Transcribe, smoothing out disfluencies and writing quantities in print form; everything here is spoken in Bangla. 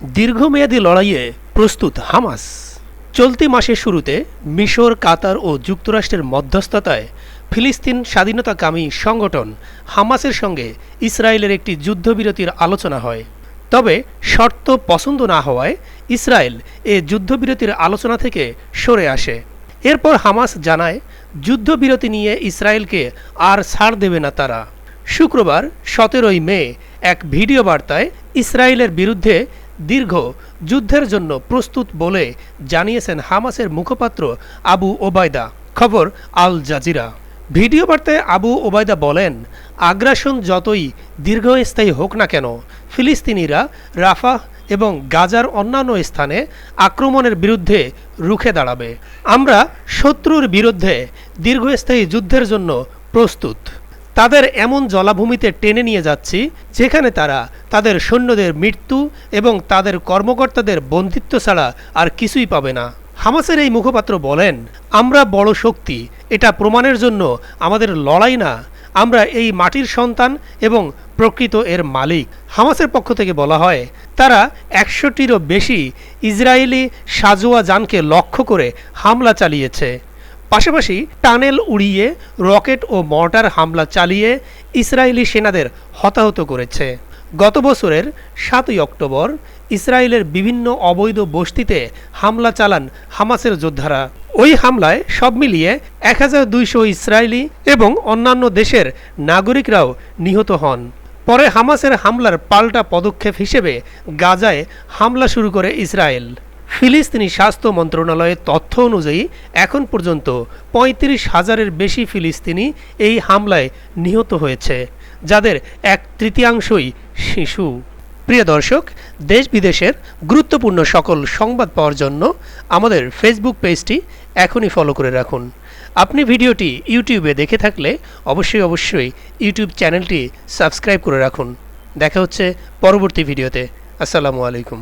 দীর্ঘমেয়াদী লড়াইয়ে প্রস্তুত হামাস। চলতি মাসের শুরুতে মিশর, কাতার ও যুক্তরাষ্ট্রের মধ্যস্থতায় ফিলিস্তিন স্বাধীনতাকামী সংগঠন হামাসের সঙ্গে ইসরায়েলের একটি যুদ্ধবিরতির আলোচনা হয়। তবে শর্ত পছন্দ না হওয়ায় ইসরায়েল এ যুদ্ধবিরতির আলোচনা থেকে সরে আসে। এরপর হামাস জানায় যুদ্ধবিরতি নিয়ে ইসরায়েলকে আর ছাড় দেবে না তারা। শুক্রবার 17 মে এক ভিডিও বার্তায় ইসরায়েলের বিরুদ্ধে দীর্ঘ যুদ্ধের জন্য প্রস্তুত বলে জানিয়েছেন হামাসের মুখপাত্র আবু ওবায়দা। খবর আল জাজিরা। ভিডিও বার্তায় আবু ওবায়দা বলেন, আগ্রাসন যতই দীর্ঘস্থায়ী হোক না কেন, ফিলিস্তিনিরা রাফাহ এবং গাজার অন্যান্য স্থানে আক্রমণের বিরুদ্ধে রুখে দাঁড়াবে। আমরা শত্রুর বিরুদ্ধে দীর্ঘস্থায়ী যুদ্ধের জন্য প্রস্তুত। তাদের এমন জলাভূমিতে টেনে নিয়ে যাচ্ছি যেখানে তারা তাদের সৈন্যদের মৃত্যু এবং তাদের কর্মকর্তাদের বন্দিত্ব ছাড়া আর কিছুই পাবে না। হামাসের এই মুখপাত্র বলেন, আমরা বড় শক্তি, এটা প্রমাণের জন্য আমাদের লড়াই না, আমরা এই মাটির সন্তান এবং প্রকৃত এর মালিক। হামাসের পক্ষ থেকে বলা হয়, তারা 100টিরও বেশি ইসরায়েলি সাজোয়া যানকে লক্ষ্য করে হামলা চালিয়েছে। পাশাপাশি টানেল উড়িয়ে রকেট ও মর্টার হামলা চালিয়ে ইসরায়েলি সেনাদের হতাহত করেছে। গত বছরের 7 অক্টোবর ইসরায়েলের বিভিন্ন অবৈধ বস্তিতে হামলা চালান হামাসের যোদ্ধারা। ওই হামলায় সব মিলিয়ে 1200 ইসরায়েলি এবং অন্যান্য দেশের নাগরিকরাও নিহত হন। পরে হামাসের হামলার পাল্টা পদক্ষেপ হিসেবে গাজায় হামলা শুরু করে ইসরায়েল। ফিলিস্তিনি স্বাস্থ্য মন্ত্রণালয়ের তথ্য অনুযায়ী এখন পর্যন্ত 35,000-এর বেশি ফিলিস্তিনি এই হামলায় নিহত হয়েছে, যাদের 1/3 শিশু। প্রিয় দর্শক, দেশ বিদেশের গুরুত্বপূর্ণ সকল সংবাদ পাওয়ার জন্য আমাদের ফেসবুক পেজটি এখনই ফলো করে রাখুন। আপনি ভিডিওটি ইউটিউবে দেখে থাকলে অবশ্যই ইউটিউব চ্যানেলটি সাবস্ক্রাইব করে রাখুন। দেখা হচ্ছে পরবর্তী ভিডিওতে। আসসালামু আলাইকুম।